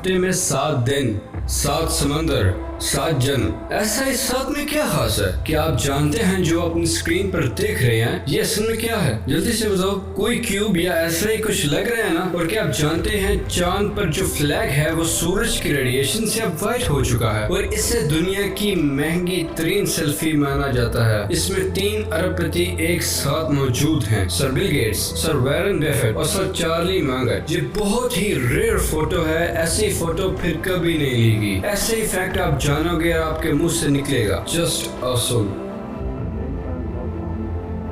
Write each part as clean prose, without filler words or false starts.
हफ्ते में 7 दिन, 7 समंदर, 7 जन्म। ऐसा इस 7 में क्या खास है? क्या आप जानते हैं जो अपनी स्क्रीन पर देख रहे हैं ये असल में क्या है? जल्दी से बताओ। कोई क्यूब या ऐसा ही कुछ लग रहा है ना? और क्या आप जानते हैं चांद पर जो फ्लैग है वो सूरज की रेडिएशन से अब वाइट हो चुका है और इसे दुनिया की महंगी तरीन सेल्फी माना जाता है। इसमें 3 अरबपति एक साथ मौजूद हैं, sir Bill Gates, sir Warren Buffett और सर चार्ली मांगर। ये बहुत ही रेयर फोटो है, ऐसी फोटो फिर कभी नहीं लीगी। ऐसे ही फैक्ट आप जानोगे आपके मुंह से निकलेगा। Just awesome.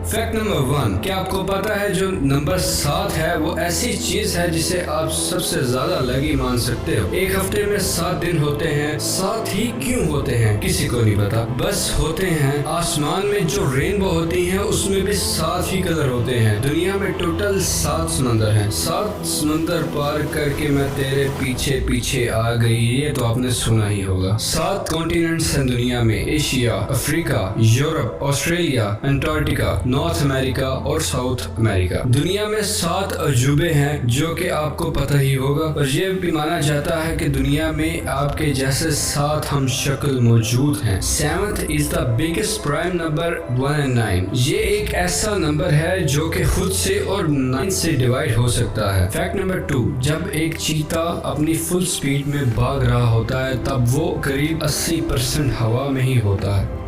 फैक्ट नंबर 1, क्या आपको पता है जो नंबर 7 है वो ऐसी चीज है जिसे आप सबसे ज्यादा लगी मान सकते हो। एक हफ्ते में 7 दिन होते हैं। 7 ही क्यों होते हैं किसी को नहीं पता, बस होते हैं। आसमान में जो रेनबो होती है उसमें भी 7 ही कलर होते हैं। दुनिया में टोटल 7 समंदर हैं। 7 समंदर पार करके मैं तेरे पीछे पीछे आ गई, ये तो आपने सुना ही होगा। 7 कॉन्टिनेंट्स हैं दुनिया में, Asia, Africa, Europe, Australia, Antarctica, north America और साउथ अमेरिका। दुनिया में 7 अजूबे हैं जो कि आपको पता ही होगा और ये भी माना जाता है कि दुनिया में आपके जैसे 7 हम शक्ल मौजूद हैं। 7th is the biggest prime number 1 and 9। ये एक ऐसा नंबर है जो कि खुद से और 9 से डिवाइड हो सकता है। फैक्ट नंबर 2, जब एक चीता अपनी फुल स्पीड में भाग रहा होता है तब वो करीब 80% हवा में ही होता है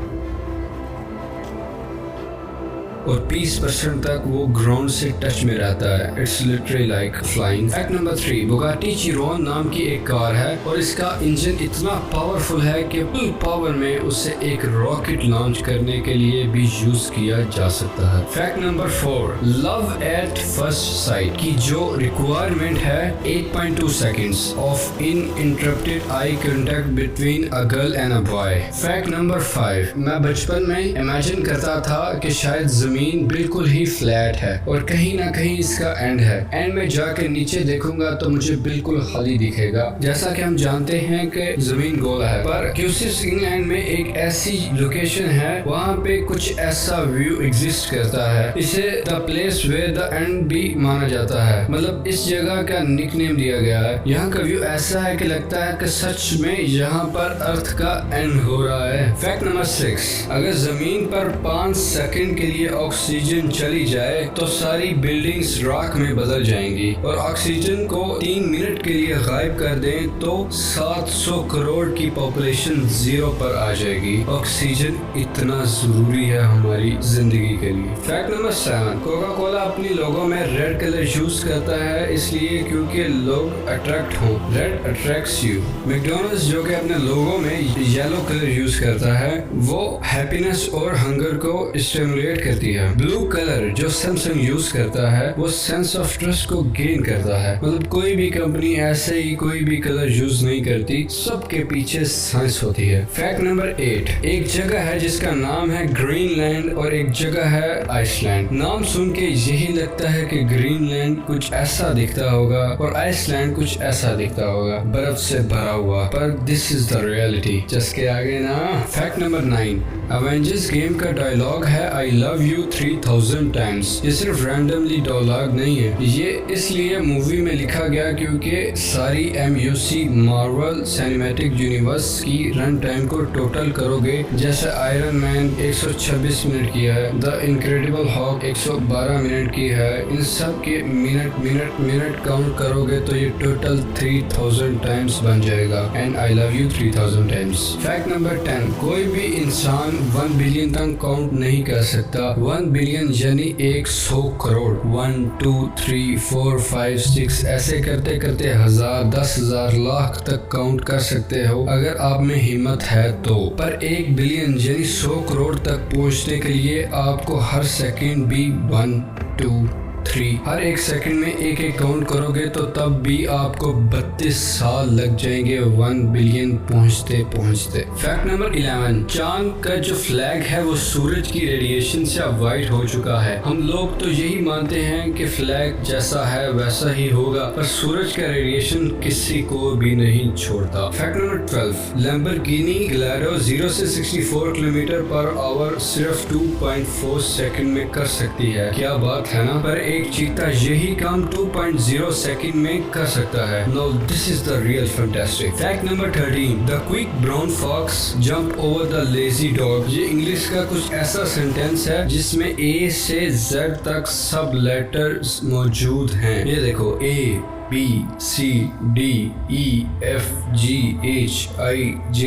और 20% तक वो ग्राउंड से टच में रहता है। It's literally like flying. Fact number 3, Bugatti Chiron नाम की एक कार है और इसका इंजन इतना पावरफुल है कि फुल पावर में उसे एक रॉकेट लॉन्च करने के लिए भी यूज किया जा सकता है। Fact number 4, love at first sight की जो रिक्वायरमेंट है 8.2 seconds of uninterrupted eye contact between a girl and a boy. Fact number 5, मैं बचपन में इमेजिन करता था कि शायद जमीन बिल्कुल ही फ्लैट है और कहीं ना कहीं इसका एंड है। एंड में जाके नीचे देखूंगा तो मुझे बिल्कुल खाली दिखेगा। जैसा कि हम जानते हैं कि जमीन गोल है, पर क्यूसिस इंग्लैंड में एक ऐसी लोकेशन है वहाँ पे कुछ ऐसा व्यू एग्जिस्ट करता है। इसे the place where the end भी माना जाता है, मतलब इस जगह का निकनेम दिया गया है। यहाँ का व्यू ऐसा है कि लगता है कि सच में यहाँ पर अर्थ का एंड हो रहा है। फैक्ट नंबर 6, अगर जमीन पर 5 सेकंड के लिए ऑक्सीजन चली जाए तो सारी बिल्डिंग्स राख में बदल जाएंगी और ऑक्सीजन को 3 मिनट के लिए गायब कर दें तो 700 करोड़ की पॉपुलेशन जीरो पर आ जाएगी। ऑक्सीजन इतना जरूरी है हमारी जिंदगी के लिए। फैक्ट नंबर 7, कोका कोला अपनी लोगो में रेड कलर यूज करता है इसलिए क्योंकि लोग अट्रैक्ट हों। Red attracts you. मैकडॉनल्ड्स जो कि अपने लोगो में येलो कलर यूज करता है वो हैप्पीनेस और हंगर को स्टिमुलेट करती है। ब्लू कलर जो सैमसंग यूज करता है वो सेंस ऑफ ट्रस्ट को गेन करता है। मतलब कोई भी कंपनी ऐसे ही कोई भी कलर यूज नहीं करती, सबके पीछे साइंस होती है। फैक्ट नंबर 8, एक जगह है जिसका नाम है ग्रीनलैंड और एक जगह है आइसलैंड। नाम सुन के यही लगता है कि ग्रीनलैंड कुछ ऐसा दिखता होगा और आइसलैंड कुछ ऐसा दिखता होगा, बर्फ से भरा हुआ, पर दिस इज द रियलिटी। जिसके आगे ना। फैक्ट नंबर 9, एवेंजर्स गेम का डायलॉग है आई लव यू 3000 टाइम्स। ये सिर्फ रैंडमली डायलॉग नहीं है, ये इसलिए मूवी में लिखा गया क्योंकि सारी MUC मार्वल सिनेमैटिक यूनिवर्स की रन टाइम को टोटल करोगे, जैसे आयरन मैन 126 मिनट की है, द इनक्रेडिबल हॉक 112 मिनट की है, इन सब के मिनट काउंट करोगे तो ये टोटल 3000 टाइम्स बन जाएगा। And I love you 3000 times. Fact number 10, कोई भी इंसान 1 बिलियन तक काउंट नहीं कर सकता। 1 बिलियन यानी 100 करोड़। 1 2 3 4 5 6 ऐसे करते करते 1000 10,000 लाख तक काउंट कर सकते हो अगर आप में हिम्मत है तो। पर 1 बिलियन यानी 100 करोड़ तक पहुंचने के लिए आपको हर सेकंड भी 1 2 3 हर एक सेकंड में एक काउंट करोगे तो तब भी आपको 32 साल लग जाएंगे 1 बिलियन पहुंचते पहुंचते। फैक्ट नंबर 11, चांद का जो फ्लैग है वो सूरज की रेडिएशन से अब वाइट हो चुका है। हम लोग तो यही मानते हैं कि फ्लैग जैसा है वैसा ही होगा, पर सूरज का रेडिएशन किसी को भी नहीं छोड़ता। फैक्ट नंबर 12, लैम्बोर्गिनी गैलारो 0 से 64 किलोमीटर पर आवर सिर्फ 2.4 सेकंड में कर सकती है। क्या बात है ना। पर एक एक चीता यही काम 2.0 सेकंड में कर सकता है। No this is the real fantastic. Fact number 13, the quick brown fox jump over the lazy dog. ये इंग्लिश का कुछ ऐसा सेंटेंस है जिसमें A से Z तक सब लेटर्स मौजूद हैं। ये देखो A B C D E F G H I J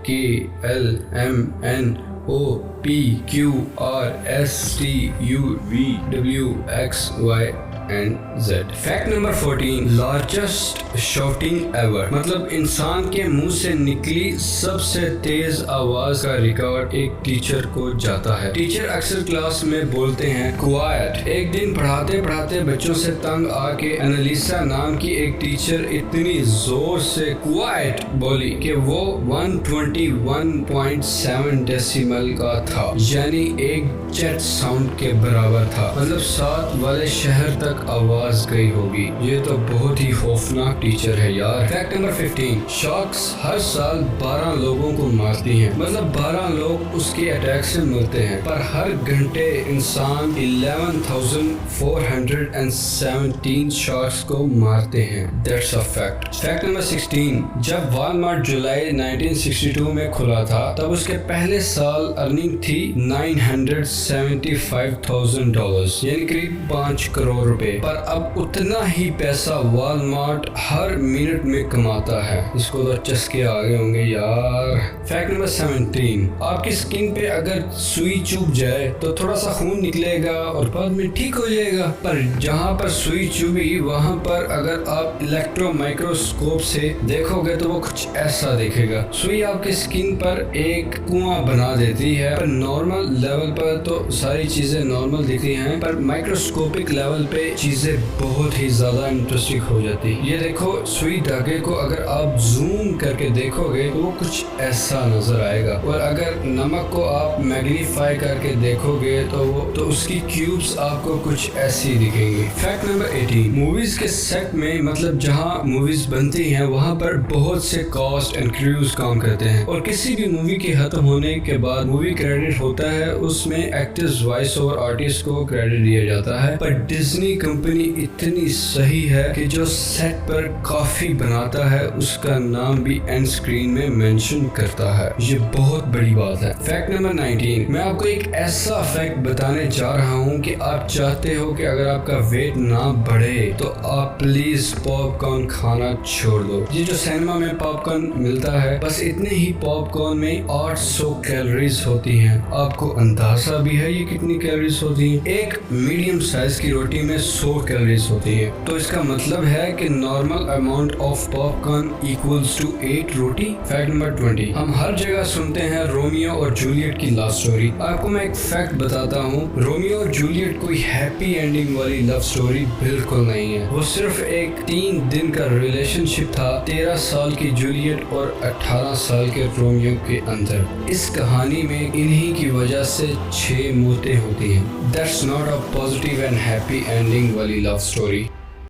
K L M N O P Q R S T U V W X Y and Z। Fact number 14, largest shouting ever, मतलब इंसान के मुंह से निकली सबसे तेज आवाज का record एक टीचर को जाता है। टीचर अक्सर क्लास में बोलते हैं क्वाइट। एक दिन पढ़ाते पढ़ाते बच्चों से तंग आके एनालिसा नाम की एक टीचर इतनी जोर से क्वाइट बोली कि वो 121.7 डेसिमल का था, यानी एक जेट साउंड के बराबर था। मतलब 7 वाले शहर तक आवाज गई होगी। ये तो बहुत ही खौफनाक टीचर है यार। फैक्ट नंबर 15, शार्क्स हर साल 12 लोगों को मारती हैं, मतलब 12 लोग उसके अटैक से मरते हैं, पर हर घंटे इंसान 11,417 शार्क्स को मारते हैं। That's a fact. Fact number 16, जब वॉलमार्ट जुलाई 1962 में खुला था तब उसके पहले साल अर्निंग थी $975,000, यानी करीब 5 करोड़ रुपए। पर अब उतना ही पैसा वॉलमार्ट हर मिनट में कमाता है। इसको तो चस्के आ गए होंगे यार। फैक्ट नंबर 17, आपकी स्किन पे अगर सुई चुभ जाए तो थोड़ा सा खून निकलेगा और बाद में ठीक हो जाएगा, पर जहाँ पर सुई चुभी वहाँ पर अगर आप इलेक्ट्रो माइक्रोस्कोप से देखोगे तो वो कुछ ऐसा दिखेगा। सुई आपकी स्किन पर एक कुआं बना देती है, पर नॉर्मल लेवल पर तो सारी चीजें नॉर्मल दिखती हैं, पर माइक्रोस्कोपिक लेवल पे चीजें बहुत ही ज्यादा इंटरेस्टिंग हो जाती है। ये देखो, सुई धागे को अगर आप जूम करके देखोगे तो वो कुछ ऐसा नजर आएगा, और अगर नमक को आप मैग्नीफाई करके देखोगे तो उसकी क्यूब्स आपको कुछ ऐसी दिखेंगी। फैक्ट नंबर 18, मूवीज के सेट में, मतलब जहाँ मूवीज बनती हैं वहाँ पर बहुत से कास्ट एंड क्रूज काम करते हैं, और किसी भी मूवी के खत्म होने के बाद मूवी क्रेडिट होता है, उसमें एक्टर्स वॉइस ओवर आर्टिस्ट को क्रेडिट दिया जाता है। पर डिज्नी कंपनी इतनी सही है कि जो सेट पर कॉफी बनाता है उसका नाम भी एंड स्क्रीन में मेंशन करता है। ये बहुत बड़ी बात है। फैक्ट नंबर 19, मैं आपको एक ऐसा फैक्ट बताने जा रहा हूँ कि आप चाहते हो कि अगर आपका वेट ना बढ़े तो आप प्लीज पॉपकॉर्न खाना छोड़ दो। ये जो सिनेमा में पॉपकॉर्न मिलता है, बस इतने ही पॉपकॉर्न में 800 कैलोरीज होती हैं। आपको अंदाजा भी है ये कितनी कैलोरीज होती हैं? एक मीडियम साइज की रोटी में 100 कैलोरीज होती है, तो इसका मतलब है कि normal amount of popcorn equals to 8 roti. Fact number 20, हम हर जगह सुनते हैं रोमियो और जूलियट की लव स्टोरी। आपको मैं एक फैक्ट बताता हूँ, रोमियो और जूलियट कोई हैप्पी एंडिंग वाली लव स्टोरी बिल्कुल नहीं है। वो सिर्फ एक 3 दिन का रिलेशनशिप था 13 साल की जूलियट और 18 साल के रोमियो के अंदर। इस कहानी में इन्हीं की वजह से 6 मौतें होती हैं। That's not a positive and happy ending वाली लव स्टोरी।